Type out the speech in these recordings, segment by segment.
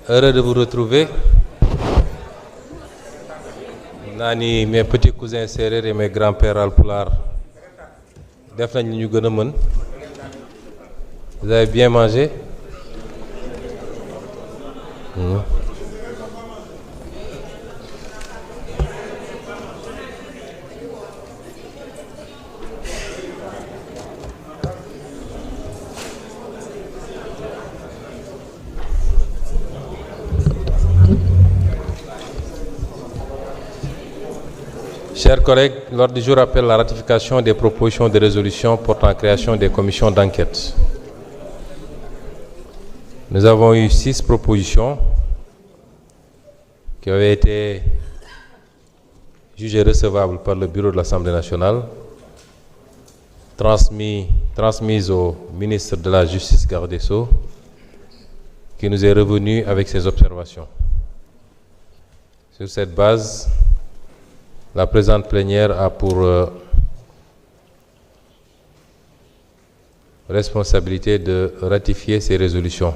Heureux de vous retrouver. Nani, mes petits cousins sérères et mes grands-pères alpulaar def nañ li ñu gën a mën. Vous avez bien mangé? Chers collègues, l'ordre du jour appelle la ratification des propositions de résolution portant création des commissions d'enquête. Nous avons eu 6 propositions qui avaient été jugées recevables par le bureau de l'Assemblée nationale, transmises au ministre de la Justice, garde des Sceaux, qui nous est revenu avec ses observations. Sur cette base, la présente plénière a pour responsabilité de ratifier ces résolutions.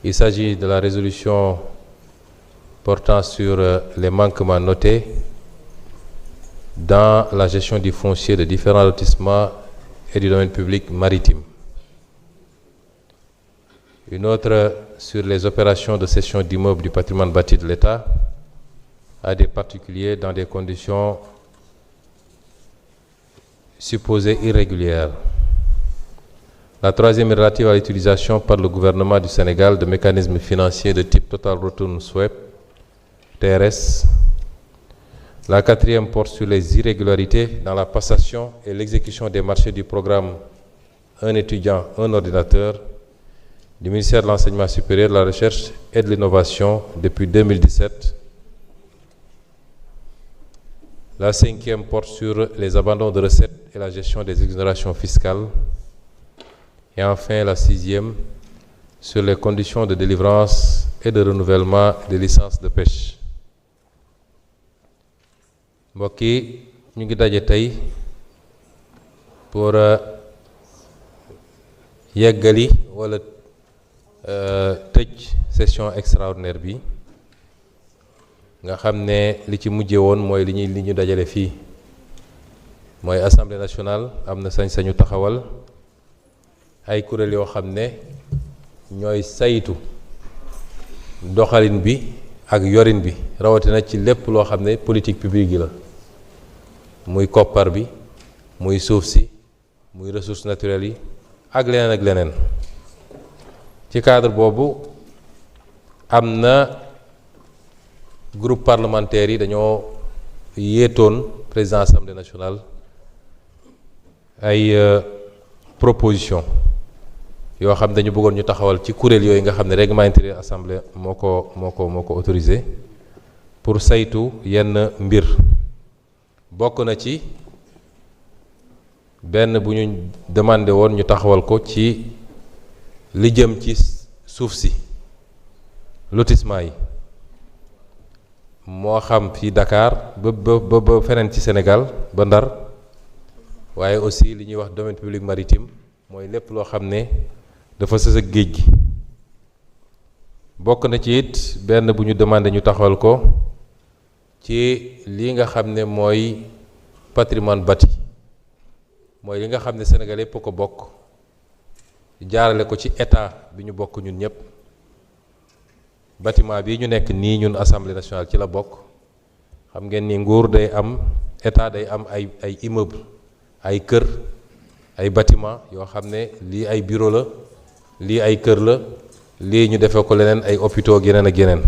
Il s'agit de la résolution portant sur les manquements notés dans la gestion du foncier de différents lotissements et du domaine public maritime. Une autre sur les opérations de cession d'immeubles du patrimoine bâti de l'État à des particuliers dans des conditions supposées irrégulières. La troisième est relative à l'utilisation par le gouvernement du Sénégal de mécanismes financiers de type Total Return Swap, TRS. La quatrième porte sur les irrégularités dans la passation et l'exécution des marchés du programme Un étudiant, un ordinateur du ministère de l'Enseignement supérieur, de la Recherche et de l'Innovation depuis 2017. La cinquième porte sur les abandons de recettes et la gestion des exonérations fiscales. Et enfin, la sixième sur les conditions de délivrance et de renouvellement des licences de pêche. mbokk yi ñu ngi daje tey pour yeggali wala tëj session extraordinaire bi nga xam ne li ci mujje woon mooy li ñu dajale fii mooy Assemblée nationale am na sañ-sañu taxawal ay kuréel yoo xam ne ñooy saytu doxalin bi ak yorin bi rawatina ci lépp loo xam ne politique publique yi la muy koppar bi muy suuf si muy ressources naturelles yi ak leneen ci cadre boobu am na groupe parlementaire yi dañoo yéetoon président Assemblée nationale ay proposition yoo xam dañu bëggoon ñu taxawal ci kuréel yooyu nga xam ne règlement intérieur assemblée moo ko autorisé pour saytu yenn mbir bokk na ci benn bu ñu demandé woon ñu taxawal ko ci li jëm ci suuf si lotissement yi moo xam fi Dakar ba feneen ci Sénégal ba Ndar waaye aussi li ñuy wax domaine public maritime mooy lépp loo xam ne dafa sës ak géej gi bokk na ci it benn bu ñu demandé ñu taxawal ko ci li nga xam ne mooy patrimoine bâti mooy li nga xam ne Sénégal yépp ko bokk jaarale ko ci état bi ñu bokk ñun ñëpp bâtiment bi ñu nekk nii ñun Assemblée nationale ci la bokk xam ngeen ni nguur day am état day am ay immeuble ay kër ay bâtiment yoo xam ne lii ay bureau la lii ay kër la lii ñu defee ko leneen ay hôpitaux ak yeneen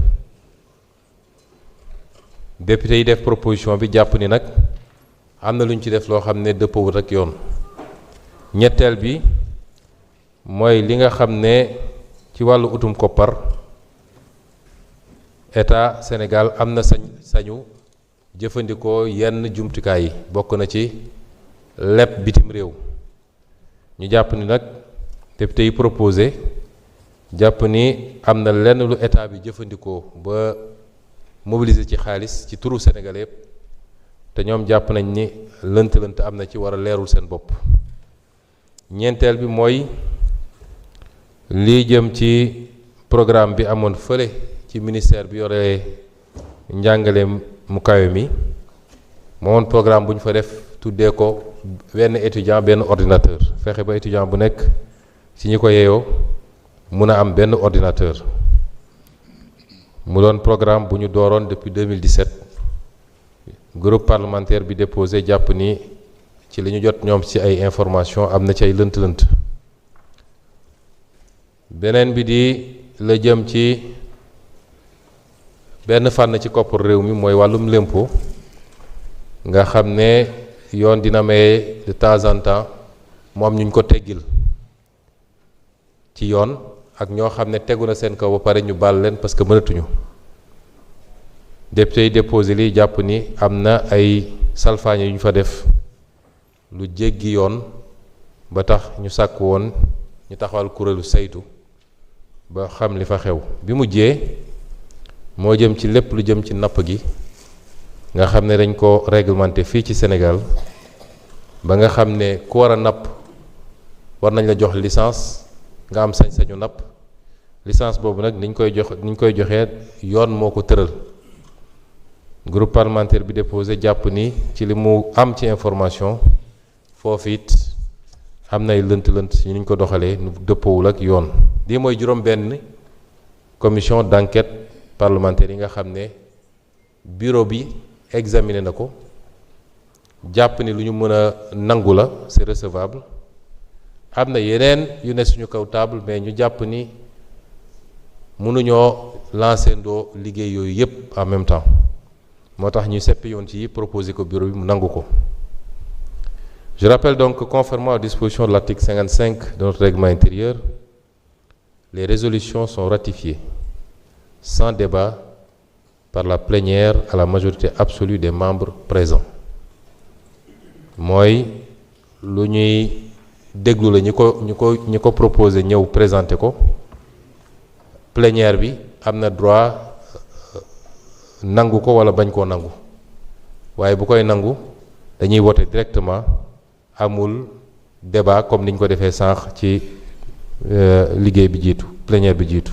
député yi def proposition bi jàpp ni nag am na lu ñu ci def loo xam ne dëppoowut ak yoon ñetteel bi mooy li nga xam ne ci wàllu utum koppar état Sénégal am na sañu jëfandikoo yenn jumtukaay yi bokk na ci leb bitim réew ñu jàpp ni nag député yi proposé jàpp ni am na lenn lu état bi jëfandikoo ba mobiliser ci xaalis ci turu Sénégal yépp te ñoom jàpp nañ ni lënt am na ci war a leerul seen bopp ñeenteel bi mooy lii jëm ci programme bi amoon fële ci ministère bi yore njàngale mu kawe mi moomoon programme bu ñu fa def tuddee ko benn étudiant benn ordinateur fexe ba étudiant bu nekk ci ñi ko yeyoo mun a am benn ordinateur mu doon programme bu ñu dooroon depuis 2017 groupe parlementaire bi déposé jàpp ni ci li ñu jot ñoom ci ay information am na ci ay lënt-lënt beneen bi di la jëm ci benn fànn ci koppar réew mi mooy wàllum lempo nga xam ne yoon dina maye de temps en temps mu am ñu ñu ko teggil ci yoon ak ñoo xam ne tegu na seen kaw ba pare ñu baal leen parce que mënatuñu député yi déposé li jàpp ni am na ay salfaañe yu ñu fa def lu jéggi yoon ba tax ñu sàkk woon ñu taxawal kuréelu saytu ba xam li fa xew bi mujjee moo jëm ci lépp lu jëm ci napp gi nga xam ne dañ ko réglementé fii ci Sénégal ba nga xam ne ku war a napp war nañ la jox licence nga am sañ-sañu napp licence boobu nag niñ koy joxee yoon moo ko tëral groupe parlementaire bi déposé jàpp ni ci li mu am ci information foofu it am nay lënt-lënt yi ñu ko doxalee nu dëppoowul ak yoon lii mooy juróom-benn commission d'enquête parlementaire yi nga xam ne bureau bi examiné na ko jàpp ni lu ñu mën a nangu la c'est recevable am na yeneen yu ne suñu kaw table mais ñu jàpp ni mënuñoo lancer ndoo liggéey yooyu yépp en même temps moo tax ñu seppi yoon ci proposer ko bureau bi mu nangu ko. Je rappelle donc que conformément aux dispositions de l'article 55 de notre règlement intérieur, les résolutions sont ratifiées sans débat par la plénière à la majorité absolue des membres présents. mooy lu ñuy déglu la ñi ko proposé ñëw présenté ko plénière bi am na droit nangu ko wala bañ koo nangu waaye bu koy nangu dañuy voter directement amul débat comme niñ ko defee sànq ci liggéey bi jiitu plénière bi jiitu.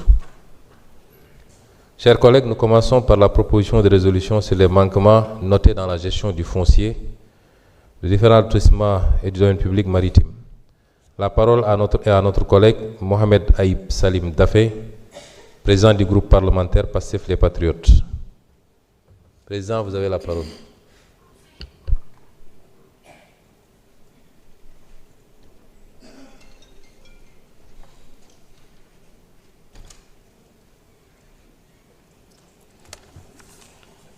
Chers collègues, nous commençons par la proposition de résolution sur les manquements notés dans la gestion du foncier de différents lotissements et du domaine public maritime. La parole est à notre collègue Mohamed Aïb Salim Dafé, président du groupe parlementaire Pastef les Patriotes. Président, vous avez la parole.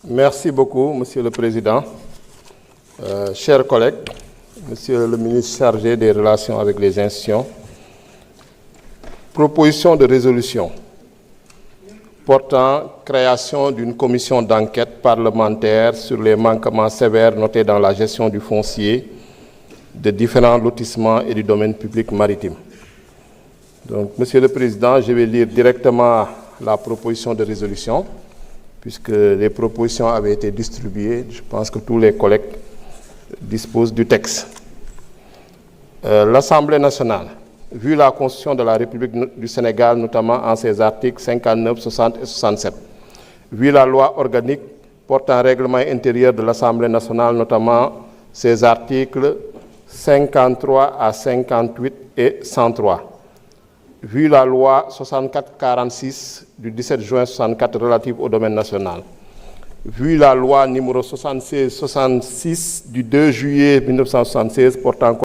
Merci beaucoup, Monsieur le Président. Chers collègues, Monsieur le ministre chargé des relations avec les institutions, proposition de résolution portant création d'une commission d'enquête parlementaire sur les manquements sévères notés dans la gestion du foncier de différents lotissements et du domaine public maritime. Donc, Monsieur le Président, je vais lire directement la proposition de résolution, puisque les propositions avaient été distribuées. Je pense que tous les collègues disposent du texte. L'Assemblée nationale, vu la Constitution de la République du Sénégal, notamment en ses articles 59, 60 et 67, vu la loi organique portant règlement intérieur de l'Assemblée nationale, notamment ses articles 53 à 58 et 103, vu la loi 64-46 du 17 juin 64 relative au domaine national, vu la loi numéro 76-66 du 2 juillet 1976 portant